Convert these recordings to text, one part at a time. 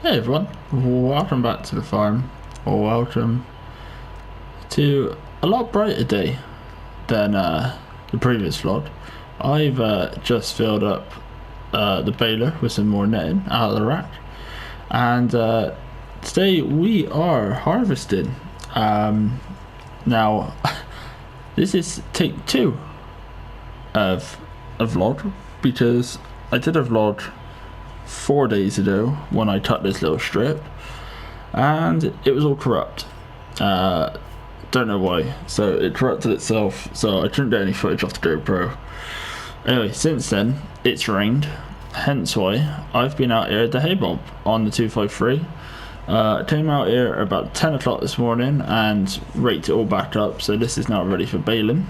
Hey everyone, welcome back to the farm, or welcome to a lot brighter day than the previous vlog. I've just filled up the baler with some more netting out of the rack, and today we are harvesting. Now, this is take 2 of a vlog, because I did a vlog 4 days ago when I cut this little strip and it was all corrupt. Don't know why, so it corrupted itself, so I couldn't get any footage off the GoPro. Anyway, since then it's rained, hence why I've been out here at the hay mob on the 253. I came out here about 10 o'clock this morning and raked it all back up, so this is now ready for baling.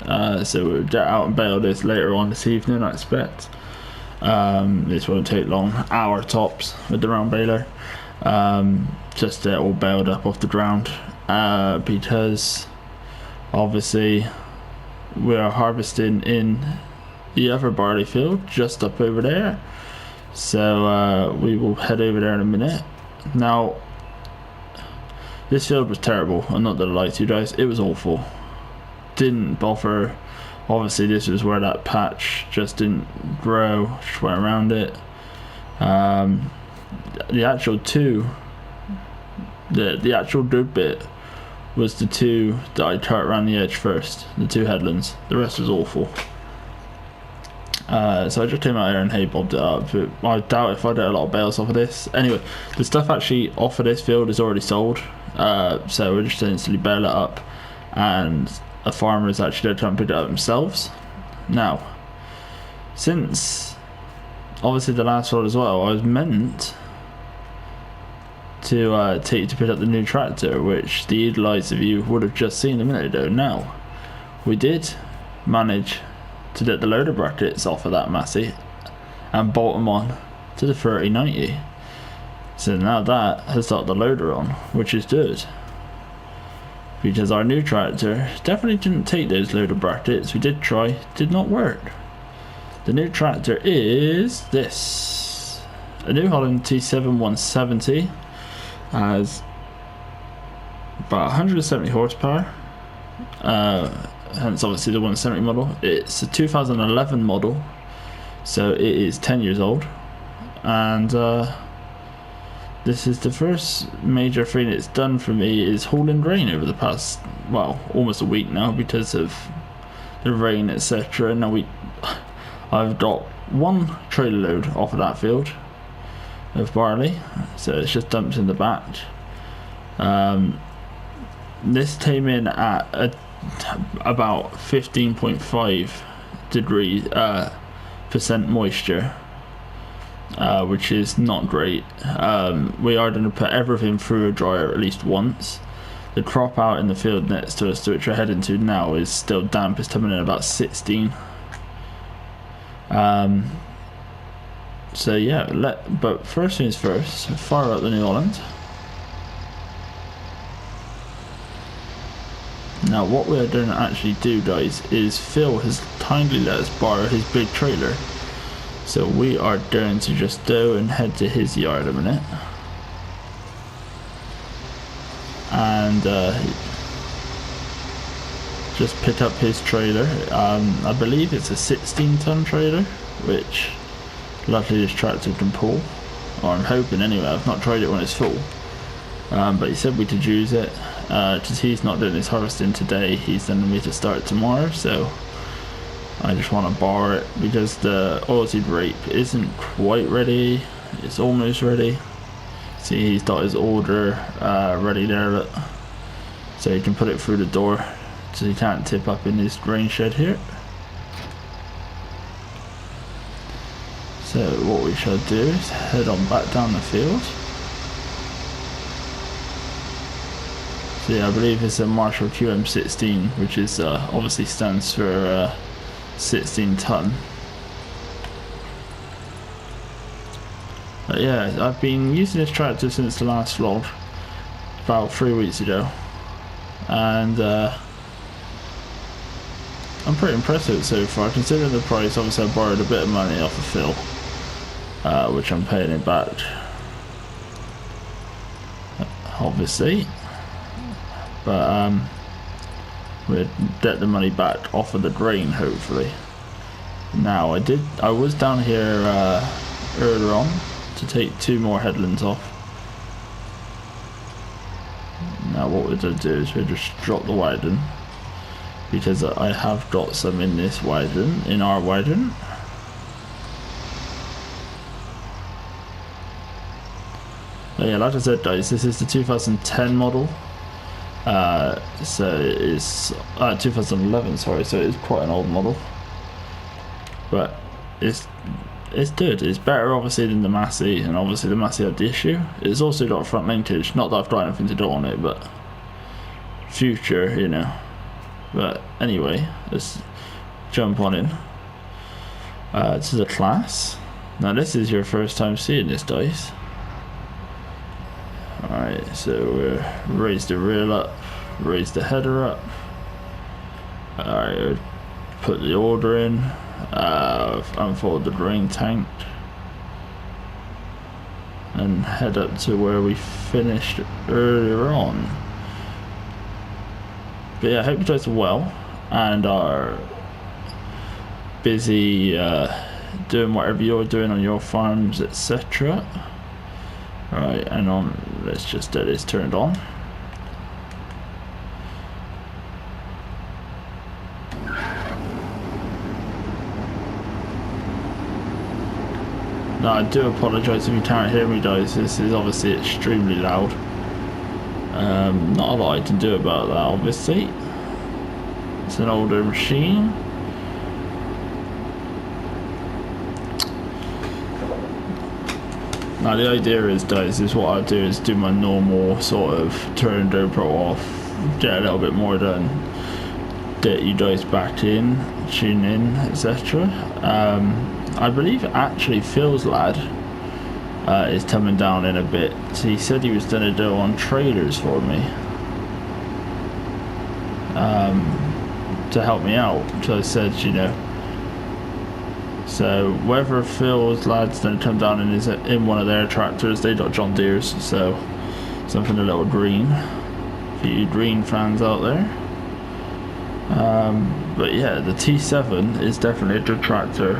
So we'll get out and bale this later on this evening, I expect. This won't take long, hour tops with the round baler, just to get all baled up off the ground, because obviously we are harvesting in the other barley field just up over there, so we will head over there in a minute. Now, this field was terrible, I'm not gonna lie to you guys, it was awful. Didn't bother. Obviously this was where that patch just didn't grow, just went around it. The actual good bit was the 2 that I cut around the edge first, the 2 headlands. The rest was awful. So I just came out here and hay bobbed it up, but I doubt if I get a lot of bales off of this. Anyway, the stuff actually off of this field is already sold, so we're just instantly bale it up, and a farmer is actually going to try and pick it up themselves. Now, since obviously the last one as well, I was meant to take you to pick up the new tractor, which the eagle eyes of you would have just seen a minute ago. Now, we did manage to get the loader brackets off of that Massey and bolt them on to the 3090. So now that has got the loader on, which is good, because our new tractor definitely didn't take those loader brackets. We did try, did not work. The new tractor is this, a New Holland T7 170, has about 170 horsepower, hence obviously the 170 model. It's a 2011 model, so it is 10 years old, and this is the first major thing it's done for me, is hauling grain over the past, well, almost a week now, because of the rain, etc. Now I've got 1 trailer load off of that field of barley, so it's just dumped in the back. This came in at about 15.5 degree percent moisture, which is not great. We are going to put everything through a dryer at least once. The crop out in the field next to us, which we're heading to now, is still damp. It's coming in about 16. So yeah, but first things first, fire up the New Holland. Now what we're going to actually do, guys, is Phil has kindly let us borrow his big trailer. So we are going to just go and head to his yard a minute, and just pick up his trailer. I believe it's a 16-ton trailer, which luckily this tractor can pull, or I'm hoping anyway. I've not tried it when it's full, but he said we could use it, because he's not doing his harvesting today. He's sending me to start tomorrow, so I just want to borrow it, because the oilseed rape isn't quite ready. It's almost ready. See, he's got his order ready there, look. So he can put it through the door, so he can't tip up in his grain shed here. So what we shall do is head on back down the field. So yeah, I believe it's a Marshall QM16, which is obviously stands for 16 ton. But yeah, I've been using this tractor since the last vlog, about 3 weeks ago, and I'm pretty impressed with it so far, considering the price. Obviously I borrowed a bit of money off of Phil, which I'm paying it back. obviously, but we'll get the money back off of the drain hopefully. Now I was down here earlier on to take 2 more headlands off. Now what we're going to do is we'll just drop the wagon, because I have got some in this wagon, in our wagon. But yeah, like I said guys, this is the 2010 model. So it is 2011, sorry, so it is quite an old model. But it's good. It's better obviously than the Massey, and obviously the Massey had the issue. It's also got front linkage, not that I've got anything to do on it, but future, you know. But anyway, let's jump on in to the class. Now this is your first time seeing this dice. Alright, so we'll raise the reel up, raise the header up. Alright, put the order in, unfold the drain tank, and head up to where we finished earlier on. But yeah, I hope you guys are well and are busy doing whatever you're doing on your farms, etc. Alright, and let's just get this turned on. Now I do apologise if you can't hear me guys, this is obviously extremely loud. Not a lot I can do about that obviously. It's an older machine. Now the idea is guys, is what I do is do my normal sort of turn GoPro off, get a little bit more done, get you guys back in, tune in, etc. I believe actually Phil's lad is coming down in a bit. He said he was going to do on trailers for me to help me out. So I said, you know, so whether Phil's lad's going to come down in one of their tractors, they got John Deere's, so something a little green for you green fans out there. But yeah, the T7 is definitely a good tractor.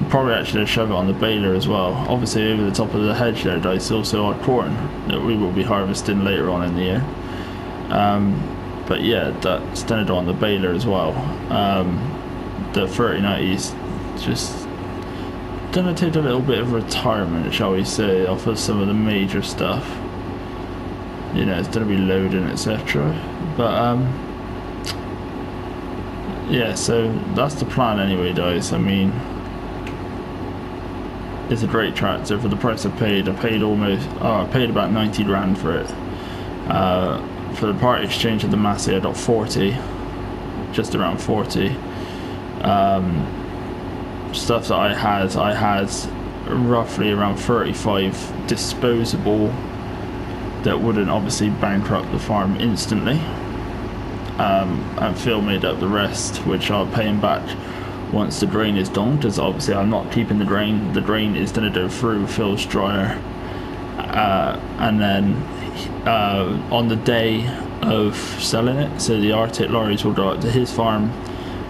Probably actually shove it on the baler as well. Obviously over the top of the hedge there guys, also our corn that we will be harvesting later on in the year. But yeah, that's going to go on the baler as well. The 3090's just gonna take a little bit of retirement, shall we say, off of some of the major stuff. You know, it's gonna be loading, etc. But yeah, so that's the plan anyway guys. I mean, it's a great tractor for the price I paid. I paid about 90 grand for it. For the part exchange of the Massey I got 40, just around 40. Stuff that I had roughly around 35 disposable that wouldn't obviously bankrupt the farm instantly, and Phil made up the rest, which I'll pay him back once the drain is done, because obviously I'm not keeping the drain. The drain is going to go through Phil's dryer, and then on the day of selling it, so the Arctic lorries will go out to his farm,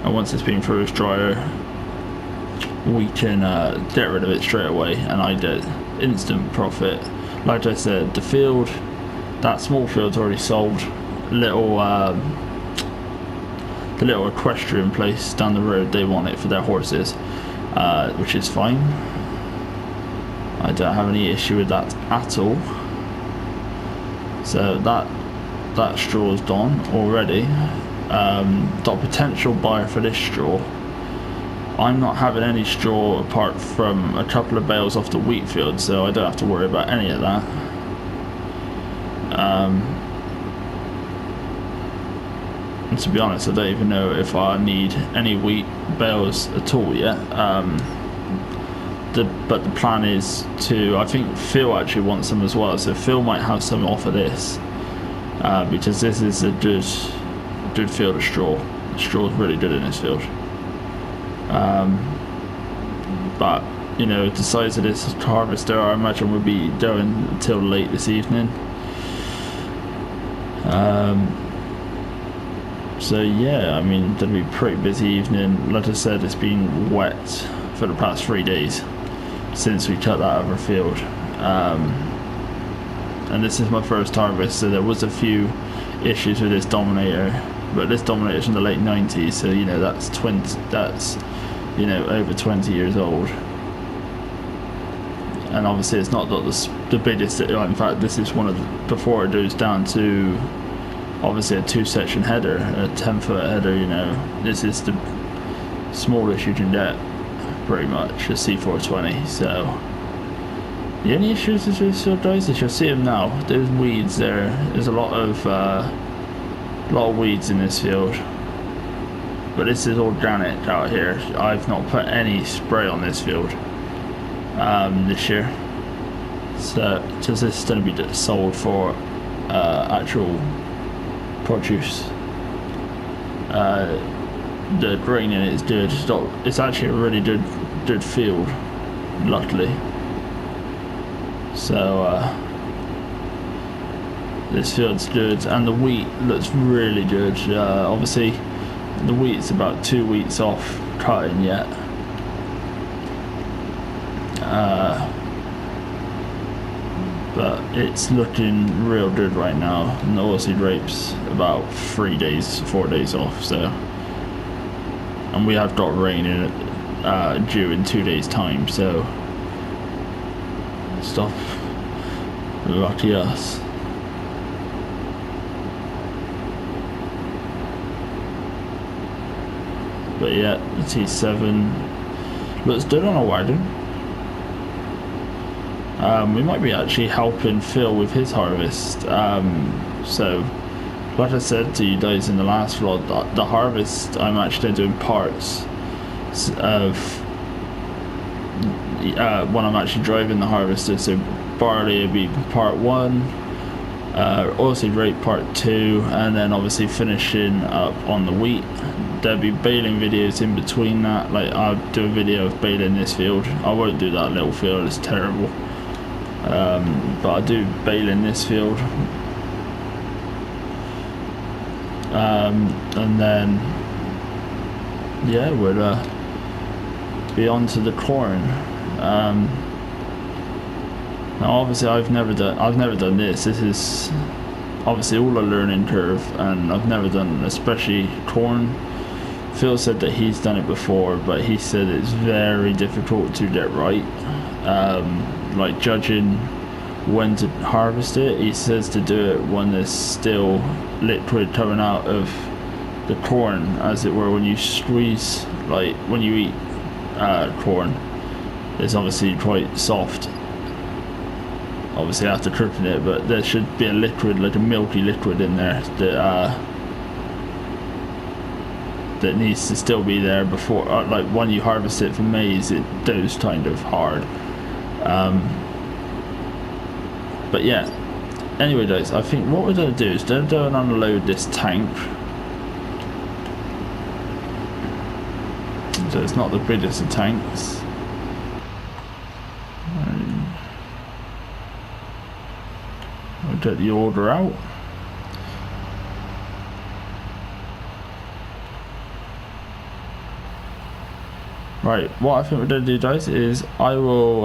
and once it's been through his dryer we can get rid of it straight away and I get instant profit. Like I said, the field, that small field's already sold. The little equestrian place down the road, they want it for their horses, which is fine. I don't have any issue with that at all. So that straw's done already. Got a potential buyer for this straw. I'm not having any straw apart from a couple of bales off the wheat field, so I don't have to worry about any of that. And to be honest, I don't even know if I need any wheat bales at all yet. But the plan is to, I think Phil actually wants some as well, so Phil might have some off of this, because this is a good field of straw. The straw's really good in this field. But you know, the size of this harvester I imagine will be going until late this evening. So yeah, I mean, it'll be a pretty busy evening. Like I said, it's been wet for the past 3 days since we cut that other field. And this is my first harvest, so there was a few issues with this Dominator, but this Dominator's from the late 90s, so you know that's over 20 years old. And obviously it's not the biggest, in fact this is one of the, before it goes down to obviously a 2-section header, a 10-foot header, you know, this is the smallest you can get pretty much, a C420. So the only issues with this field, guys, is you'll see them now. There's weeds there. There's a lot of weeds in this field. But this is organic out here. I've not put any spray on this field this year. So just this is going to be sold for actual produce. The grain in it is good. It's actually a really good field, luckily. So this field's good, and the wheat looks really good. Obviously the wheat's about 2 weeks off cutting yet. But it's looking real good right now, and the oilseed rape's about 4 days off. So, and we have got rain in it due in 2 days time, so stuff, lucky us. But yeah, the T7 looks good on a wagon. We might be actually helping Phil with his harvest. So like I said to you guys in the last vlog, the harvest I'm actually doing parts of when I'm actually driving the harvester. So barley will be part 1, oilseed rape part 2, and then obviously finishing up on the wheat. There'll be baling videos in between that. Like I'll do a video of baling this field. I won't do that little field, it's terrible. But I do baling this field. And then yeah, we'll be on to the corn. Now obviously I've never done this. This is obviously all a learning curve, and I've never done especially corn. Phil said that he's done it before, but he said it's very difficult to get right. Like judging when to harvest it, he says to do it when there's still liquid coming out of the corn, as it were. When you squeeze, like when you eat corn, it's obviously quite soft, obviously after cooking it, but there should be a liquid, like a milky liquid in there that needs to still be there before, like when you harvest it from maize, it goes kind of hard. But yeah, anyway guys, I think what we're going to do is go and unload this tank. So it's not the biggest of tanks. We'll get the order out. Right, what I think we're going to do, guys, is I will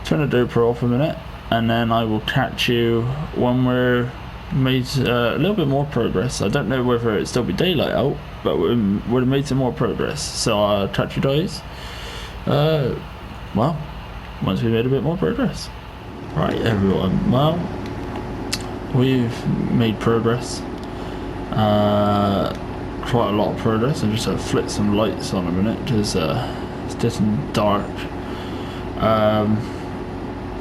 turn the GoPro off a minute, and then I will catch you when we're made a little bit more progress. I don't know whether it'll still be daylight out, but we've made some more progress. So I'll catch you guys, well, once we made a bit more progress. Right, everyone, well, we've made progress. Quite a lot of progress. I just have to flick some lights on a minute because it's getting dark.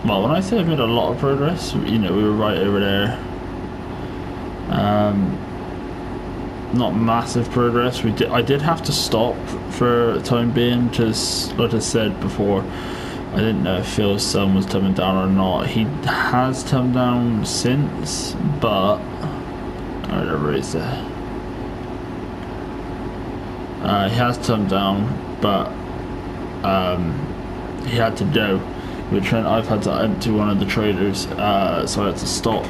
Well, when I say I've made a lot of progress, you know, we were right over there. Not massive progress. I did have to stop for the time being because, like I said before, I didn't know if Phil's sun was coming down or not. He has come down since, but I don't know, raise that. He has come down, but he had to go, which meant I've had to empty one of the trailers, so I had to stop.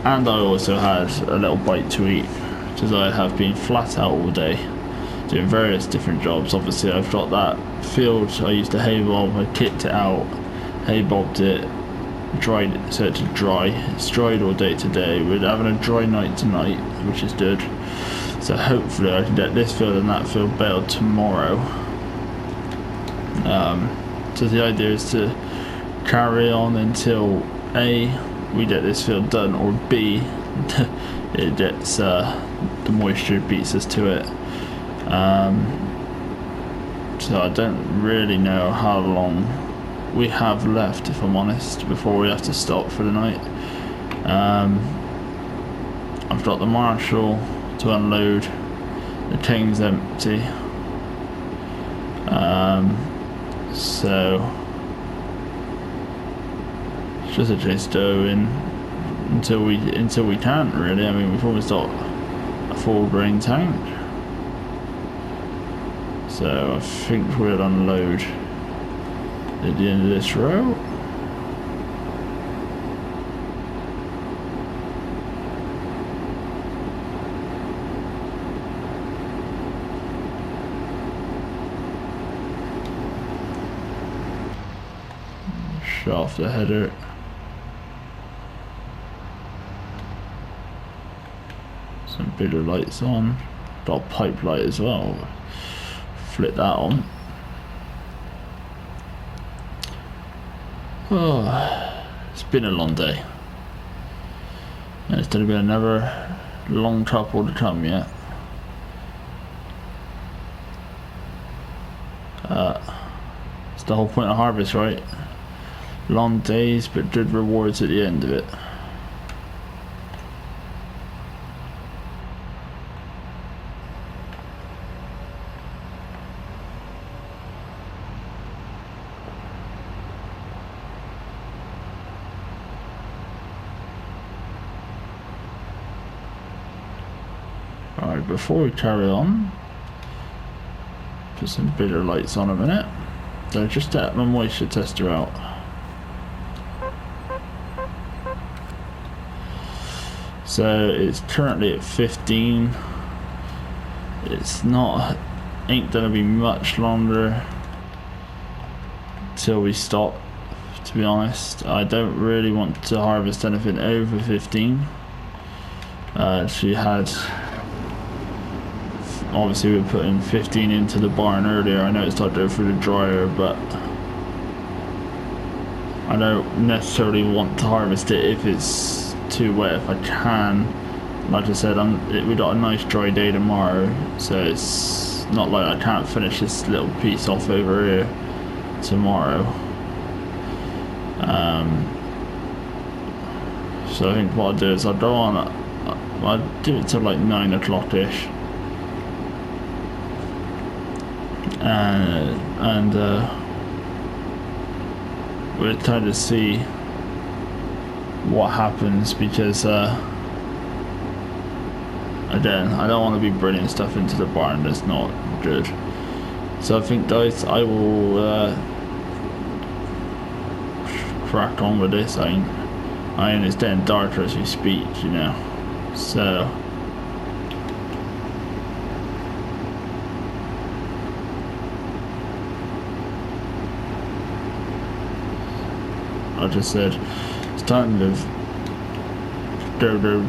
And I also had a little bite to eat, because I have been flat out all day doing various different jobs. Obviously I've got that field I used to hay bob, I kicked it out, hay bobbed it, dried it, set it to dry. It's dried all day today. We're having a dry night tonight, which is good. So hopefully I can get this field and that field baled tomorrow. So the idea is to carry on until A, we get this field done, or B, it gets the moisture beats us to it. So I don't really know how long we have left, if I'm honest, before we have to stop for the night. I've got the Marshall to unload, the tank's empty, so it's just a chase going until we can't really. I mean, we've almost got a full grain tank, so I think we'll unload at the end of this row. Shut off the header. Some bigger lights on. Got a pipe light as well. Flip that on. Oh, it's been a long day. And it's going to be another long trouble to come yet. It's the whole point of harvest, right? Long days, but good rewards at the end of it. Alright, before we carry on, put some bigger lights on a minute. So just get my moisture tester out. So it's currently at 15. It's not, ain't gonna be much longer till we stop, to be honest. I don't really want to harvest anything over 15. She had, obviously we're putting 15 into the barn earlier. I know it's not going through the dryer, but I don't necessarily want to harvest it if it's too wet. If I can, like I said, we got a nice dry day tomorrow, so it's not like I can't finish this little piece off over here tomorrow. So I think what I'll do is I'll go on, I'll do it till like 9 o'clock ish, and we'll try to see what happens, because again, I don't want to be bringing stuff into the barn that's not good. So I think, guys, I will crack on with this. I mean, it's getting darker as we speak, you know, so I just said it's time to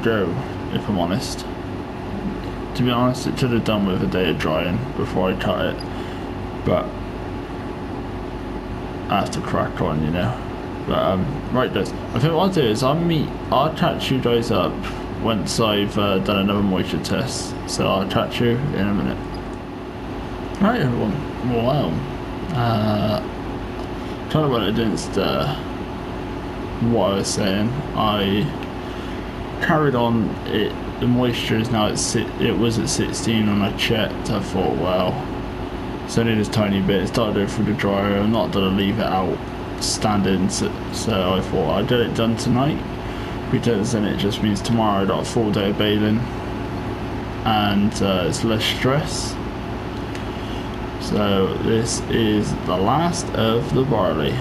go, if I'm honest. To be honest, it should have done with a day of drying before I cut it, but I have to crack on, you know. But right, guys, I think what I'll do is I'll catch you guys up once I've done another moisture test, so I'll catch you in a minute. Right, everyone, wow, kind of went against what I was saying. I carried on it. The moisture is now at it was at 16 when I checked. I thought, well, it's only this tiny bit. It started going through the dryer. I'm not gonna leave it out standing, so I thought I'd get it done tonight, because then it just means tomorrow I got a full day of baling and it's less stress. So this is the last of the barley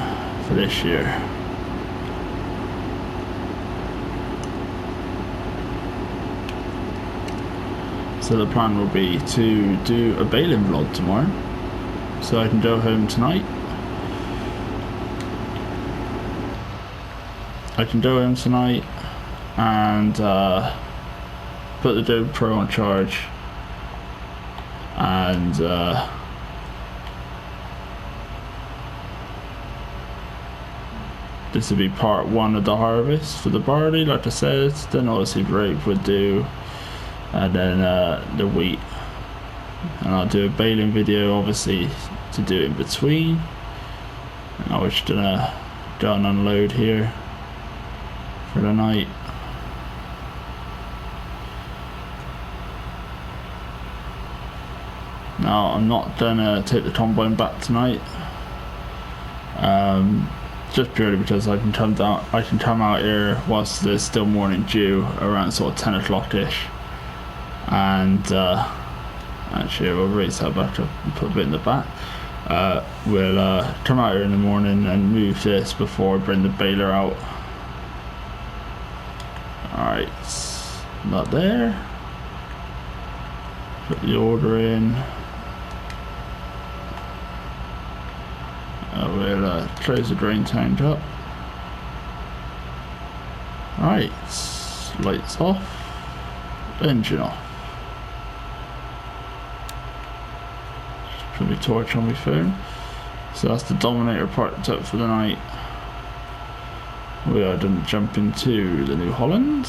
for this year. So the plan will be to do a baling vlog tomorrow, so I can go home tonight. And put the GoPro on charge, and this would be part 1 of the harvest for the barley, like I said. Then obviously rape would do, and then the wheat, and I'll do a baling video obviously to do in between. And I was just gonna go and unload here for the night. Now I'm not gonna take the combine back tonight, just purely because I can come out here whilst there's still morning dew around sort of 10 o'clock ish, and actually we'll raise that back up and put a bit in the back. We'll come out here in the morning and move this before I bring the baler out. Alright, not there. Put the order in. We'll close the drain tank up. Right, lights off, engine off. Just put my torch on my phone. So that's the Dominator parked up for the night. We are going to jump into the New Holland.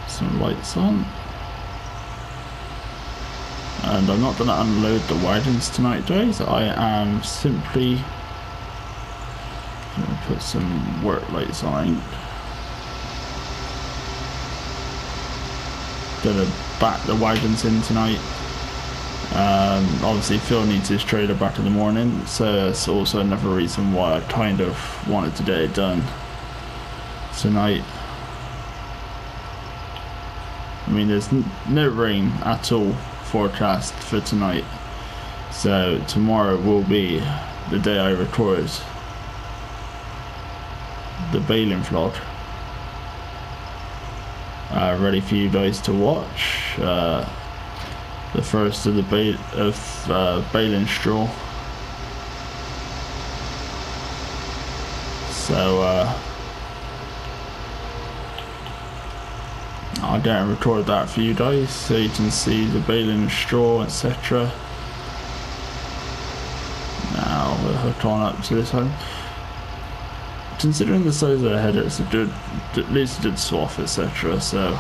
Some lights on. And I'm not going to unload the wagons tonight, guys. I am simply going to put some work lights on. Going to back the wagons in tonight. Obviously Phil needs his trailer back in the morning, so that's also another reason why I kind of wanted to get it done tonight. I mean, there's no rain at all forecast for tonight, so tomorrow will be the day I record the baling vlog, ready for you guys to watch. The first of the baling straw. So I'll get and record that for you guys so you can see the baling straw, etc. Now we'll hook on up to this one. Considering the size of the header, it's a good, at least a good swath, etc. So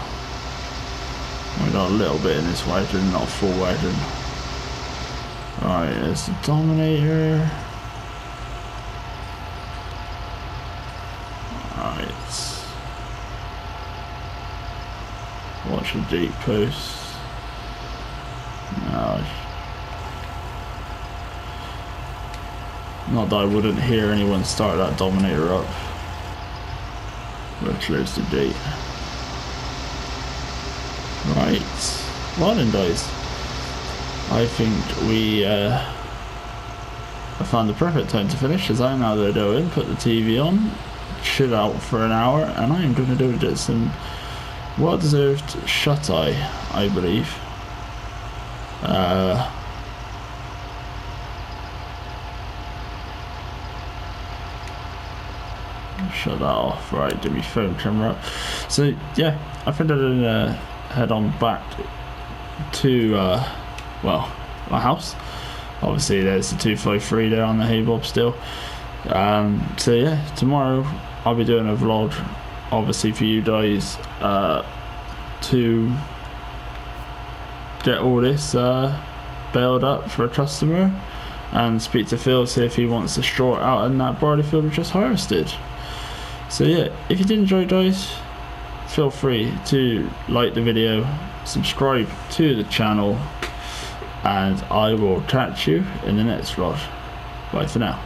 we got a little bit in this wagon, not a full wagon. Alright, there's the Dominator. Alright. Watch the deep post. No. Not that I wouldn't hear anyone start that Dominator up. We'll close the gate. Right, well then guys, I think we I found the perfect time to finish, as I'm now going to go in, put the TV on, chill out for an hour, and I am going to do some well deserved shut eye, I believe. Shut that off. Right, do my phone camera up. So yeah, I think I'm gonna head on back to well, my house. Obviously there's the 253 there on the hay bob still. So yeah, tomorrow I'll be doing a vlog obviously for you guys to get all this bailed up for a customer, and speak to Phil, see if he wants the straw out in that barley field we just harvested. So yeah, if you did enjoy guys, feel free to like the video, subscribe to the channel, and I will catch you in the next vlog. Bye for now.